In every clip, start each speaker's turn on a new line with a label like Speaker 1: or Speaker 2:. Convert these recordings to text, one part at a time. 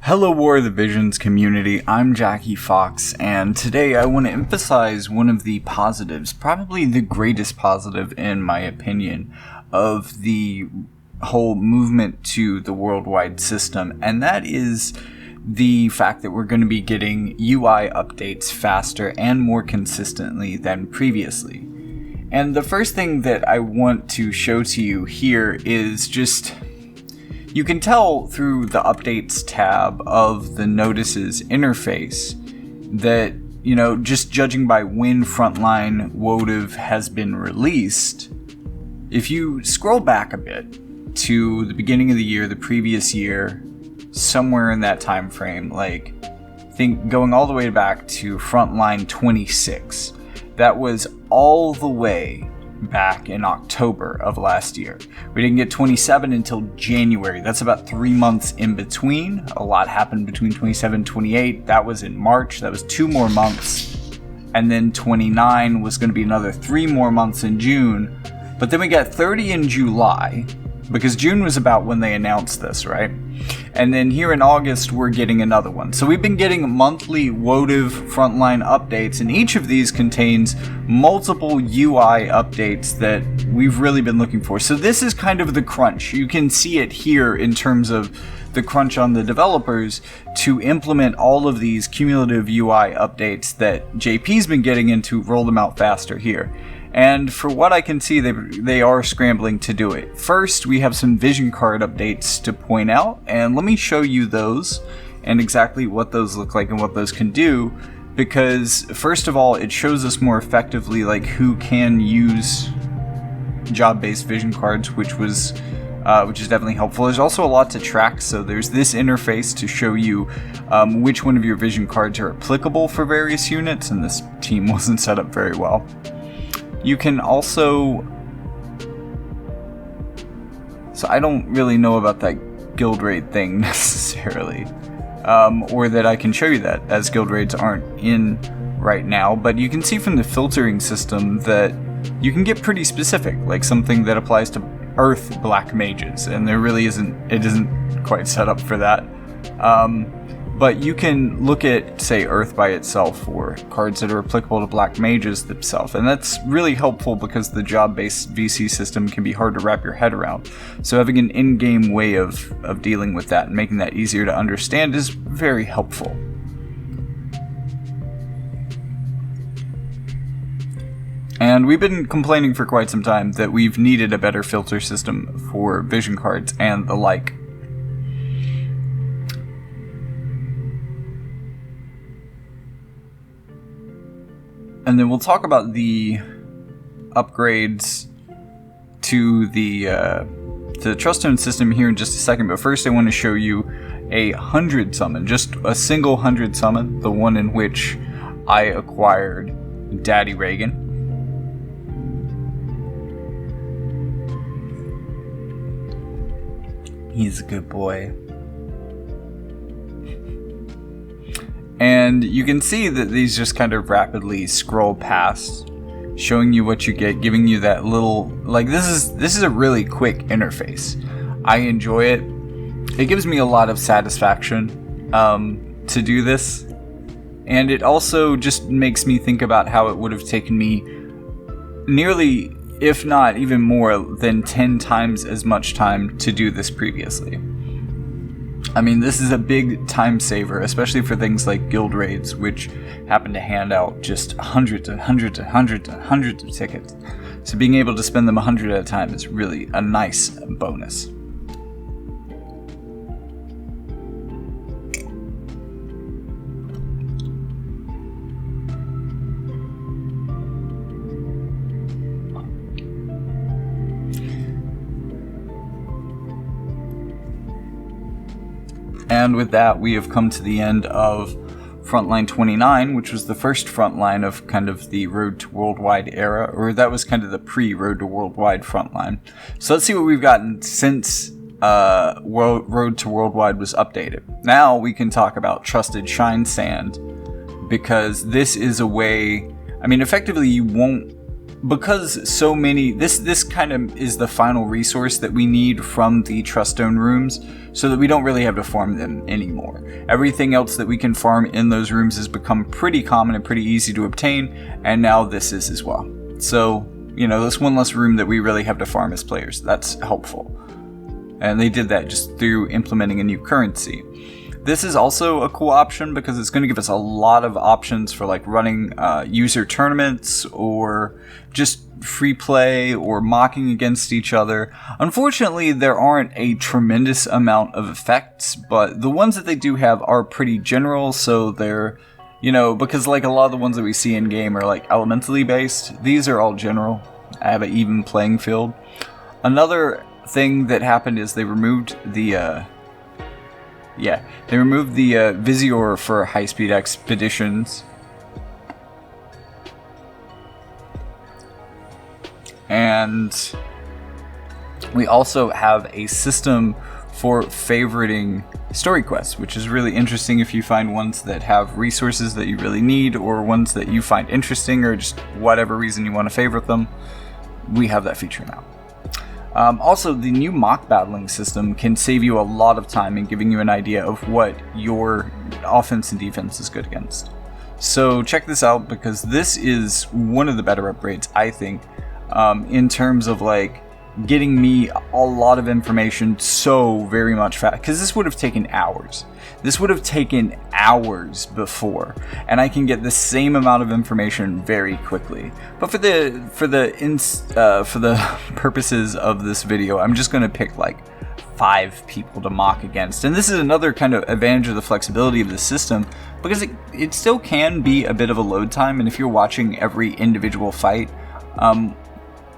Speaker 1: Hello War of the Visions community, I'm Jackie Fox, and today I want to emphasize one of the positives, probably the greatest positive in my opinion, of the whole movement to the worldwide system, and that is the fact that we're going to be getting UI updates faster and more consistently than previously. And the first thing that I want to show to you here is just... You can tell through the Updates tab of the Notices interface that, just judging by when Frontline wotv has been released, if you scroll back a bit to the beginning of the year, the previous year, somewhere in that time frame, going all the way back to Frontline 26, that was all the way back in October of last year. We didn't get 27 until January. That's about 3 months in between. A lot happened between 27 and 28. That was in March. That was 2 more months. And then 29 was going to be another 3 more months in June. But then we got 30 in July, because June was about when they announced this, right? And then here in August, we're getting another one. So we've been getting monthly wotv Frontline updates, and each of these contains multiple UI updates that we've really been looking for. So this is kind of the crunch. You can see it here in terms of the crunch on the developers to implement all of these cumulative UI updates that JP's been getting in to roll them out faster here. And for what I can see, they are scrambling to do it. First, we have some vision card updates to point out, and let me show you those and exactly what those look like and what those can do, because first of all, it shows us more effectively who can use job-based vision cards, which is definitely helpful. There's also a lot to track, so there's this interface to show you which one of your vision cards are applicable for various units, and this team wasn't set up very well. You can also... So I don't really know about that guild raid thing necessarily. Or that I can show you that, as guild raids aren't in right now. But you can see from the filtering system that you can get pretty specific, like something that applies to Earth Black Mages. And there really it isn't quite set up for that. But you can look at, say, Earth by itself, or cards that are applicable to Black Mages themselves, and that's really helpful because the job-based VC system can be hard to wrap your head around. So having an in-game way of dealing with that and making that easier to understand is very helpful. And we've been complaining for quite some time that we've needed a better filter system for vision cards and the like. And then we'll talk about the upgrades to the Trust Stone system here in just a second. But first I want to show you a 100 summon, just a single 100 summon, the one in which I acquired Daddy Reagan. He's a good boy. And you can see that these just kind of rapidly scroll past, showing you what you get, giving you that little, this is a really quick interface. I enjoy it. It gives me a lot of satisfaction to do this. And it also just makes me think about how it would have taken me nearly, if not even more than 10 times as much time to do this previously. I mean, this is a big time saver, especially for things like guild raids, which happen to hand out just hundreds and hundreds and hundreds and hundreds of tickets. So being able to spend them 100 at a time is really a nice bonus. And with that, we have come to the end of Frontline 29, which was the first Frontline of kind of the Road to Worldwide era, or that was kind of the pre-Road to Worldwide Frontline. So let's see what we've gotten since Road to Worldwide was updated. Now we can talk about Trusted Shine Sand, because this is a way, I mean, effectively you won't because so many, this kind of is the final resource that we need from the trust stone rooms, so that we don't really have to farm them anymore. Everything else that we can farm in those rooms has become pretty common and pretty easy to obtain, and now this is as well. So, that's one less room that we really have to farm as players. That's helpful. And they did that just through implementing a new currency. This is also a cool option because it's going to give us a lot of options for like running user tournaments or just free play or mocking against each other. Unfortunately, there aren't a tremendous amount of effects, but the ones that they do have are pretty general, so they're, because like a lot of the ones that we see in game are like elementally based. These are all general. I have an even playing field. Another thing that happened is they removed the Visior for high-speed expeditions. And we also have a system for favoriting story quests, which is really interesting if you find ones that have resources that you really need, or ones that you find interesting, or just whatever reason you want to favorite them. We have that feature now. Also, the new mock battling system can save you a lot of time in giving you an idea of what your offense and defense is good against. So check this out, because this is one of the better upgrades, I think, in terms of like getting me a lot of information so very much fast. Because this would have taken hours. This would have taken hours before, and I can get the same amount of information very quickly. But for the purposes of this video, I'm just going to pick like 5 people to mock against. And this is another kind of advantage of the flexibility of the system, because it still can be a bit of a load time, and if you're watching every individual fight,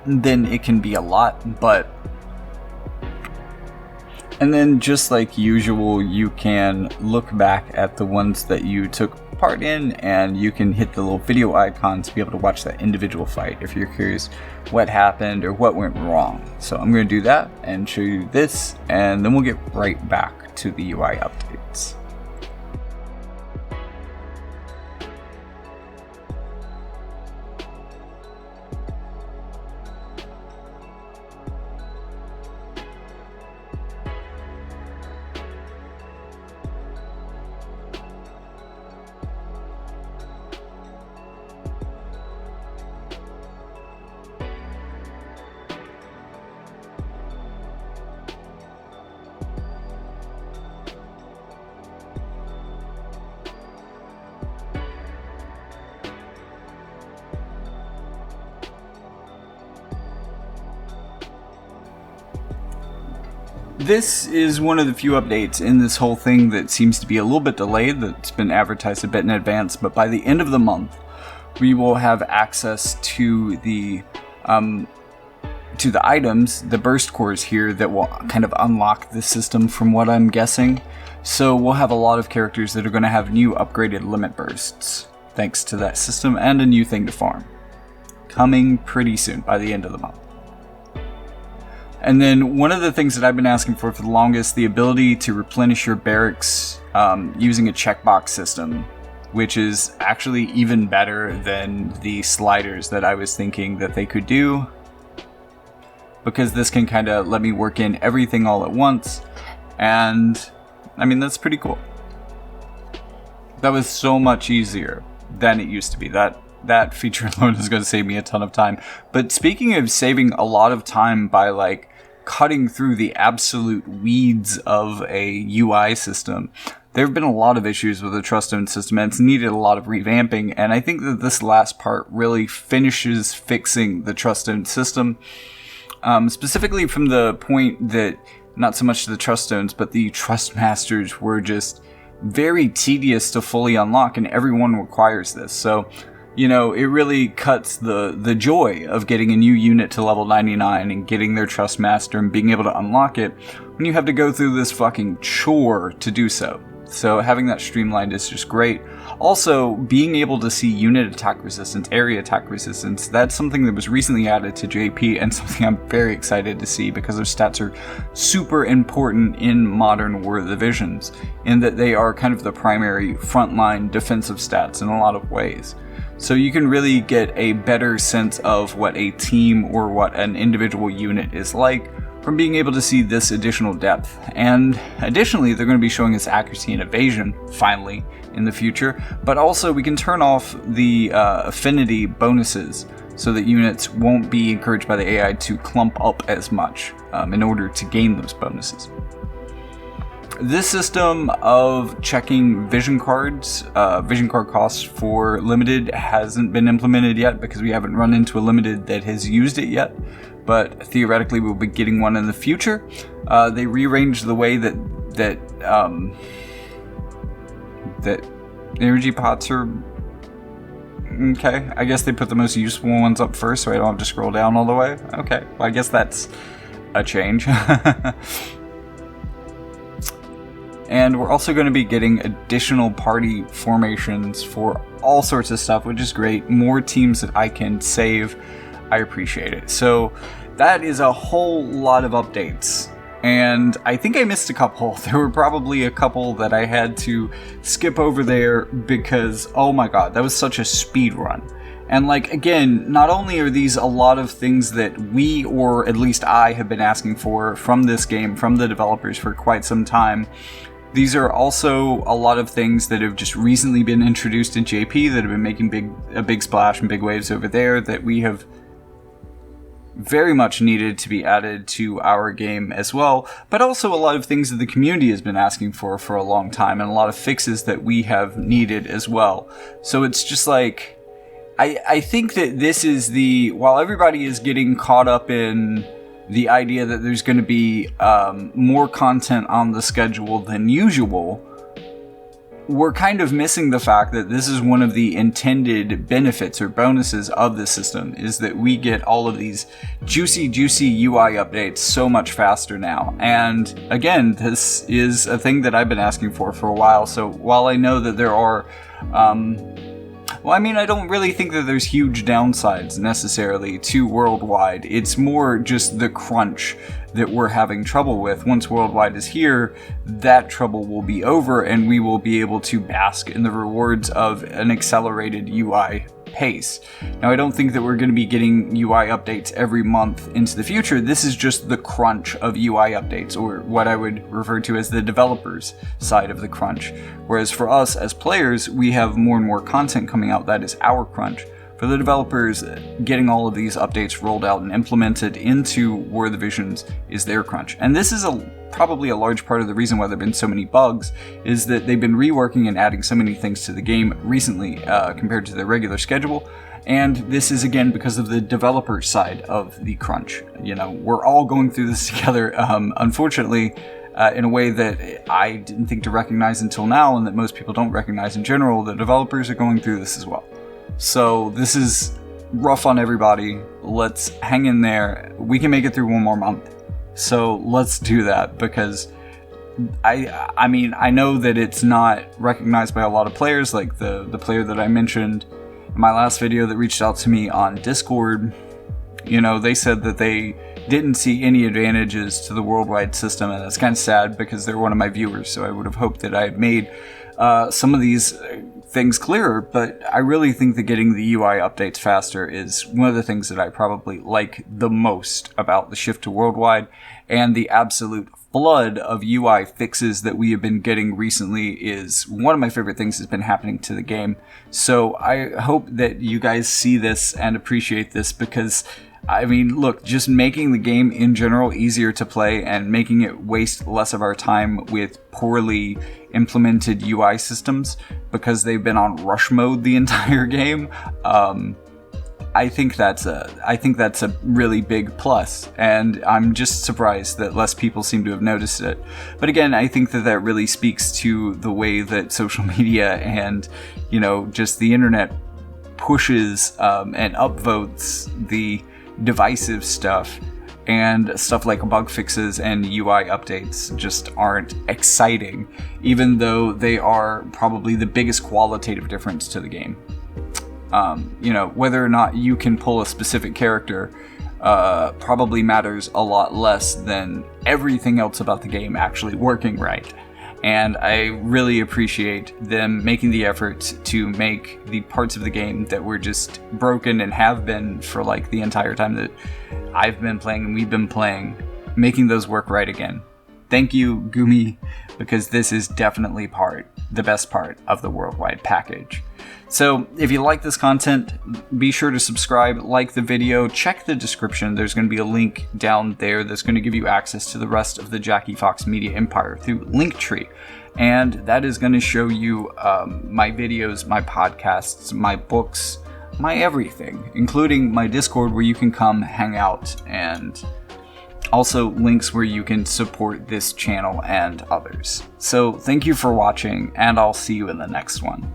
Speaker 1: then it can be a lot. And then, just like usual, you can look back at the ones that you took part in, and you can hit the little video icon to be able to watch that individual fight if you're curious what happened or what went wrong. So I'm going to do that and show you this, and then we'll get right back to the UI updates. This is one of the few updates in this whole thing that seems to be a little bit delayed, that's been advertised a bit in advance, but by the end of the month, we will have access to the items, the burst cores here, that will kind of unlock the system from what I'm guessing. So we'll have a lot of characters that are going to have new upgraded limit bursts, thanks to that system, and a new thing to farm. Coming pretty soon, by the end of the month. And then one of the things that I've been asking for the longest, the ability to replenish your barracks using a checkbox system, which is actually even better than the sliders that I was thinking that they could do, because this can kind of let me work in everything all at once. And I mean, that's pretty cool. That was so much easier than it used to be. That feature alone is going to save me a ton of time. But speaking of saving a lot of time by like cutting through the absolute weeds of a UI system, there have been a lot of issues with the trust zone system, and it's needed a lot of revamping. And I think that this last part really finishes fixing the trust zone system, specifically from the point that not so much the trust zones, but the trust masters were just very tedious to fully unlock, and everyone requires this. So, you know, it really cuts the joy of getting a new unit to level 99 and getting their trust master and being able to unlock it when you have to go through this fucking chore to do so. So having that streamlined is just great. Also, being able to see unit attack resistance, area attack resistance, that's something that was recently added to JP and something I'm very excited to see because those stats are super important in modern War of the Divisions, in that they are kind of the primary frontline defensive stats in a lot of ways. So you can really get a better sense of what a team or what an individual unit is like from being able to see this additional depth. And additionally, they're going to be showing us accuracy and evasion, finally, in the future. But also, we can turn off the affinity bonuses so that units won't be encouraged by the AI to clump up as much in order to gain those bonuses. This system of checking vision cards, vision card costs for limited hasn't been implemented yet because we haven't run into a limited that has used it yet, but theoretically we'll be getting one in the future. They rearranged the way that energy pots are. Okay, I guess they put the most useful ones up first so I don't have to scroll down all the way. Okay, well I guess that's a change. And we're also going to be getting additional party formations for all sorts of stuff, which is great. More teams that I can save. I appreciate it. So that is a whole lot of updates. And I think I missed a couple. There were probably a couple that I had to skip over there because, oh my god, that was such a speed run. And like, again, not only are these a lot of things that we, or at least I, have been asking for from this game, from the developers for quite some time, these are also a lot of things that have just recently been introduced in JP that have been making a big splash and big waves over there that we have very much needed to be added to our game as well, but also a lot of things that the community has been asking for a long time, and a lot of fixes that we have needed as well. So it's just like, I think that this is while everybody is getting caught up in the idea that there's going to be more content on the schedule than usual, we're kind of missing the fact that this is one of the intended benefits or bonuses of the system, is that we get all of these juicy UI updates so much faster now. And again, this is a thing that I've been asking for a while, so while I know that there are I don't really think that there's huge downsides necessarily to Worldwide. It's more just the crunch that we're having trouble with. Once Worldwide is here, that trouble will be over and we will be able to bask in the rewards of an accelerated UI pace. Now, I don't think that we're going to be getting UI updates every month into the future. This is just the crunch of UI updates, or what I would refer to as the developers' side of the crunch. Whereas for us as players, we have more and more content coming out. That is our crunch. For the developers, getting all of these updates rolled out and implemented into War of the Divisions is their crunch. And this is probably a large part of the reason why there have been so many bugs, is that they've been reworking and adding so many things to the game recently compared to their regular schedule. And this is, again, because of the developer side of the crunch. You know, we're all going through this together, unfortunately, in a way that I didn't think to recognize until now, and that most people don't recognize in general. The developers are going through this as well. So this is rough on everybody. Let's hang in there. We can make it through one more month. So let's do that, because I know that it's not recognized by a lot of players, like the player that I mentioned in my last video that reached out to me on Discord. You know, they said that they didn't see any advantages to the Worldwide system, and that's kind of sad because they're one of my viewers, so I would have hoped that I had made some of these things clearer. But I really think that getting the UI updates faster is one of the things that I probably like the most about the shift to Worldwide, and the absolute flood of UI fixes that we have been getting recently is one of my favorite things that's been happening to the game. So I hope that you guys see this and appreciate this, because I mean, look, just making the game in general easier to play and making it waste less of our time with poorly implemented UI systems because they've been on rush mode the entire game, I think that's a really big plus, and I'm just surprised that less people seem to have noticed it. But again, I think that really speaks to the way that social media and, you know, just the internet pushes and upvotes the divisive stuff and stuff like bug fixes and UI updates just aren't exciting, even though they are probably the biggest qualitative difference to the game. Whether or not you can pull a specific character probably matters a lot less than everything else about the game actually working right. And I really appreciate them making the effort to make the parts of the game that were just broken and have been for like the entire time that I've been playing and we've been playing, making those work right again. Thank you, Gumi, because this is definitely the best part of the worldwide package. So if you like this content, be sure to subscribe, like the video, check the description. There's going to be a link down there that's going to give you access to the rest of the Jackie Fox Media Empire through Linktree. And that is going to show you my videos, my podcasts, my books, my everything, including my Discord where you can come hang out, and also links where you can support this channel and others. So thank you for watching, and I'll see you in the next one.